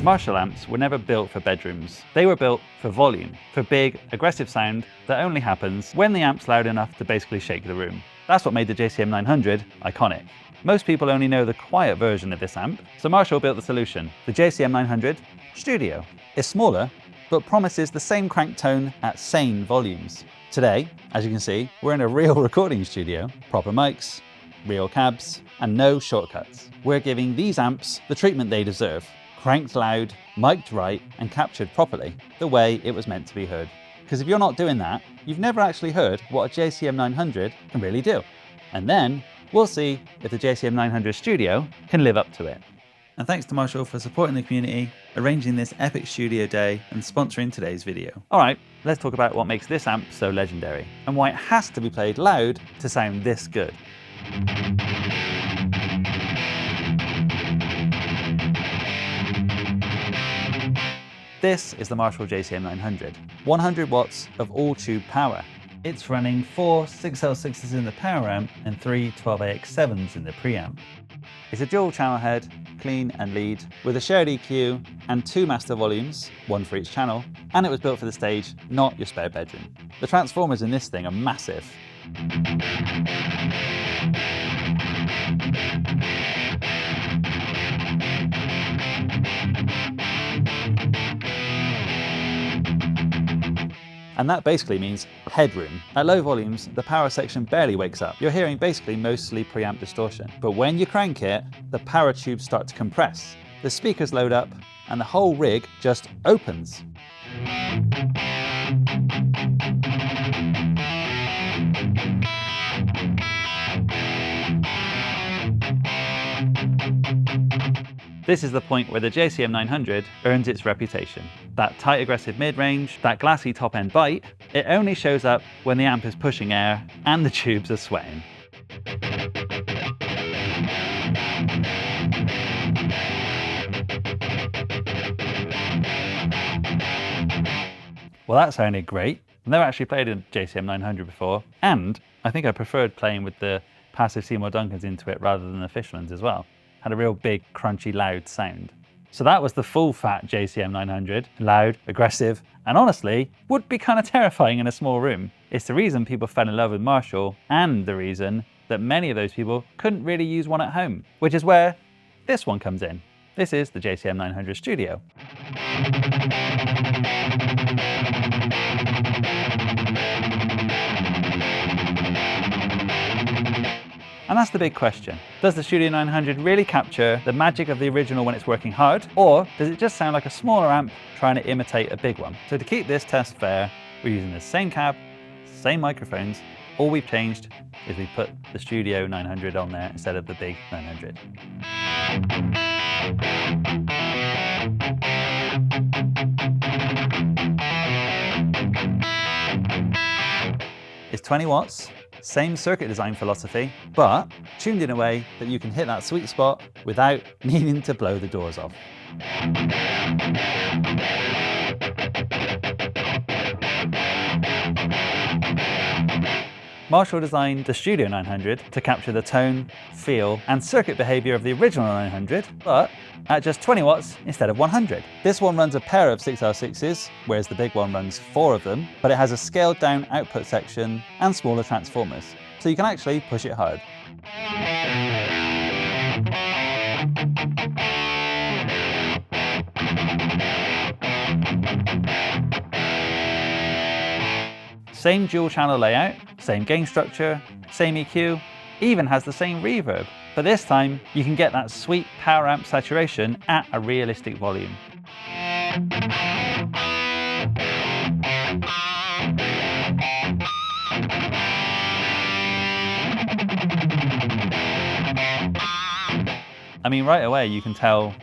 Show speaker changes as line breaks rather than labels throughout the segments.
Marshall amps were never built for bedrooms. They were built for volume, for big, aggressive sound that only happens when the amp's loud enough to basically shake the room. That's what made the JCM900 iconic. Most people only know the quiet version of this amp, so Marshall built the solution, the JCM900 Studio. It's smaller, but promises the same crank tone at sane volumes. Today, as you can see, we're in a real recording studio, proper mics, real cabs, and no shortcuts. We're giving these amps the treatment they deserve, cranked loud, mic'd right, and captured properly, the way it was meant to be heard. Because if you're not doing that, you've never actually heard what a JCM900 can really do. And then we'll see if the JCM900 Studio can live up to it. And thanks to Marshall for supporting the community, arranging this epic studio day, and sponsoring today's video. All right, let's talk about what makes this amp so legendary, and why it has to be played loud to sound this good. This is the Marshall JCM900, 100 watts of all-tube power. It's running 4 6L6s in the power amp and 3 12AX7s in the preamp. It's a dual channel head, clean and lead, with a shared EQ and 2 master volumes, one for each channel, and it was built for the stage, not your spare bedroom. The transformers in this thing are massive. And that basically means headroom. At low volumes, the power section barely wakes up. You're hearing basically mostly preamp distortion. But when you crank it, the power tubes start to compress. The speakers load up, and the whole rig just opens. This is the point where the JCM900 earns its reputation. That tight aggressive mid-range, that glassy top-end bite, it only shows up when the amp is pushing air and the tubes are sweating. Well, that sounded great. I've never actually played a JCM900 before, and I think I preferred playing with the passive Seymour Duncans into it rather than the Fisherman's as well. Had a real big, crunchy, loud sound. So that was the full-fat JCM900, loud, aggressive, and honestly, would be kind of terrifying in a small room. It's the reason people fell in love with Marshall, and the reason that many of those people couldn't really use one at home, which is where this one comes in. This is the JCM900 Studio. And that's the big question. Does the Studio 900 really capture the magic of the original when it's working hard? Or does it just sound like a smaller amp trying to imitate a big one? So to keep this test fair, we're using the same cab, same microphones. All we've changed is we put the Studio 900 on there instead of the big 900. It's 20 watts. Same circuit design philosophy, but tuned in a way that you can hit that sweet spot without needing to blow the doors off. Marshall designed the Studio 900 to capture the tone, feel, and circuit behavior of the original 900, but at just 20 watts instead of 100. This one runs a pair of 6L6s, whereas the big one runs 4 of them, but it has a scaled down output section and smaller transformers, so you can actually push it hard. Same dual channel layout, same gain structure, same EQ, even has the same reverb. But this time, you can get that sweet power amp saturation at a realistic volume. I mean, right away, you can tell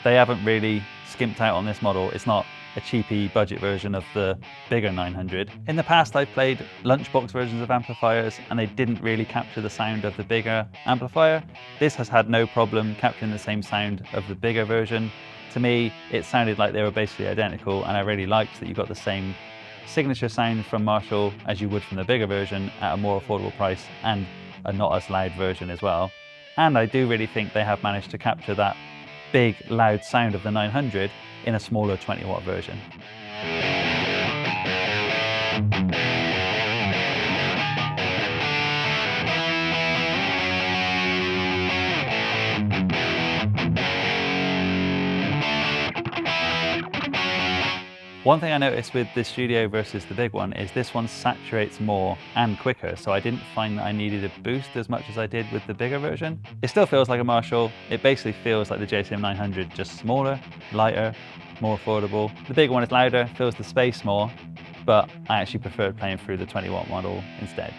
they haven't really skimped out on this model. It's not a cheapy budget version of the bigger 900. In the past, I've played lunchbox versions of amplifiers and they didn't really capture the sound of the bigger amplifier. This has had no problem capturing the same sound of the bigger version. To me, it sounded like they were basically identical, and I really liked that you got the same signature sound from Marshall as you would from the bigger version at a more affordable price, and a not as loud version as well. And I do really think they have managed to capture that big, loud sound of the 900 in a smaller 20-watt version. One thing I noticed with the Studio versus the big one is this one saturates more and quicker, so I didn't find that I needed a boost as much as I did with the bigger version. It still feels like a Marshall. It basically feels like the JCM900, just smaller, lighter, more affordable. The bigger one is louder, fills the space more, but I actually preferred playing through the 20-watt model instead.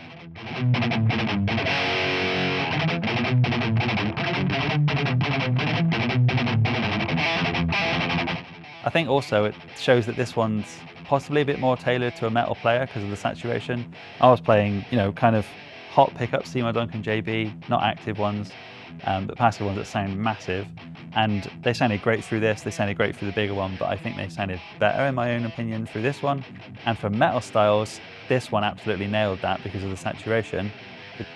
I think also it shows that this one's possibly a bit more tailored to a metal player because of the saturation. I was playing, kind of hot pickups, Seymour Duncan JB, not active ones, but passive ones that sound massive. And they sounded great through this, they sounded great through the bigger one, but I think they sounded better in my own opinion through this one. And for metal styles, this one absolutely nailed that because of the saturation.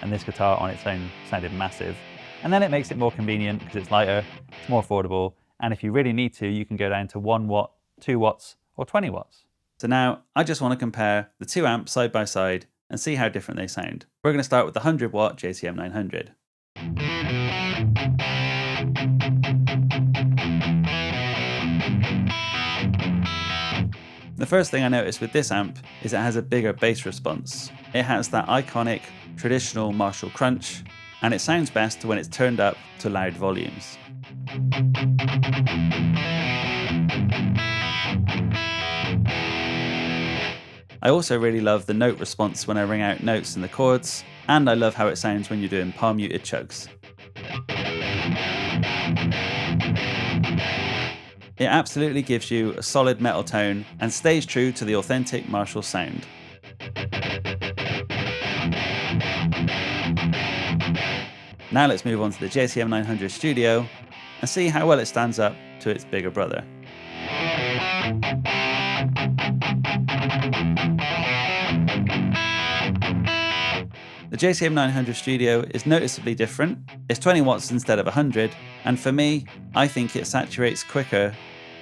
And this guitar on its own sounded massive. And then it makes it more convenient because it's lighter, it's more affordable. And if you really need to, you can go down to 1 watt, 2 watts, or 20 watts. So now I just want to compare the two amps side by side and see how different they sound. We're going to start with the 100-watt JCM900. The first thing I noticed with this amp is it has a bigger bass response. It has that iconic, traditional Marshall crunch, and it sounds best when it's turned up to loud volumes. I also really love the note response when I ring out notes in the chords, and I love how it sounds when you're doing palm muted chugs. It absolutely gives you a solid metal tone and stays true to the authentic Marshall sound. Now let's move on to the JCM900 Studio and see how well it stands up to its bigger brother. The JCM900 Studio is noticeably different. It's 20 watts instead of 100, and for me, I think it saturates quicker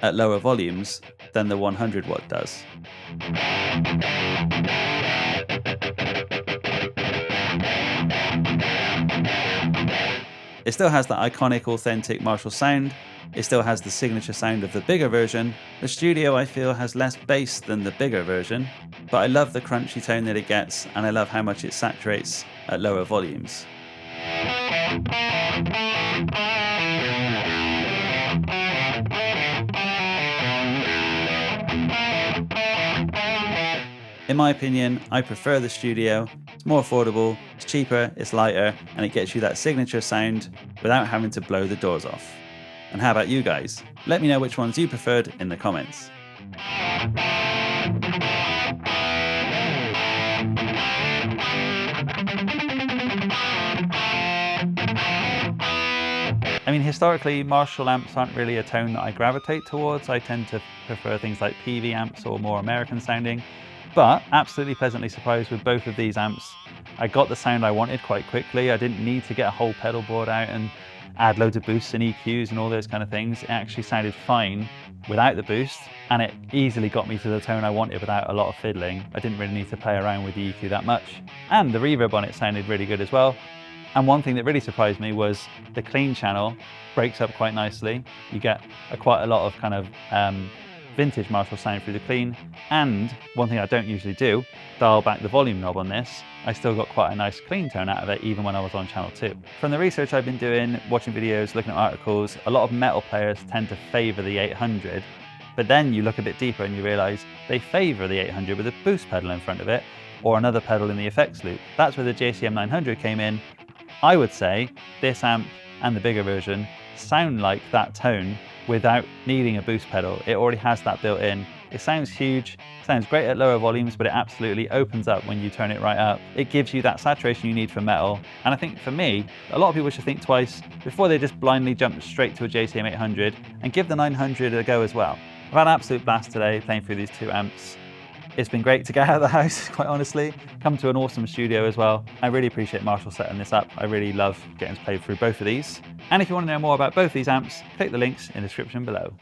at lower volumes than the 100 watt does. It still has the iconic, authentic Marshall sound. It still has the signature sound of the bigger version. The Studio, I feel, has less bass than the bigger version, but I love the crunchy tone that it gets, and I love how much it saturates at lower volumes. In my opinion, I prefer the Studio. It's more affordable, it's cheaper, it's lighter, and it gets you that signature sound without having to blow the doors off. And how about you guys? Let me know which ones you preferred in the comments. I mean, historically, Marshall amps aren't really a tone that I gravitate towards. I tend to prefer things like PV amps or more American sounding. But absolutely pleasantly surprised with both of these amps. I got the sound I wanted quite quickly. I didn't need to get a whole pedal board out and add loads of boosts and EQs and all those kind of things. It actually sounded fine without the boost, and it easily got me to the tone I wanted without a lot of fiddling. I didn't really need to play around with the EQ that much. And the reverb on it sounded really good as well. And one thing that really surprised me was the clean channel breaks up quite nicely. You get quite a lot of kind of vintage Marshall sound through the clean. And one thing I don't usually do, dial back the volume knob on this. I still got quite a nice clean tone out of it even when I was on channel 2. From the research I've been doing, watching videos, looking at articles, a lot of metal players tend to favor the 800, but then you look a bit deeper and you realize they favor the 800 with a boost pedal in front of it or another pedal in the effects loop. That's where the JCM900 came in. I would say this amp and the bigger version sound like that tone without needing a boost pedal. It already has that built in. It sounds huge, sounds great at lower volumes, but it absolutely opens up when you turn it right up. It gives you that saturation you need for metal. And I think for me, a lot of people should think twice before they just blindly jump straight to a JCM800 and give the 900 a go as well. I've had an absolute blast today playing through these two amps. It's been great to get out of the house, quite honestly. Come to an awesome studio as well. I really appreciate Marshall setting this up. I really love getting to play through both of these. And if you want to know more about both these amps, click the links in the description below.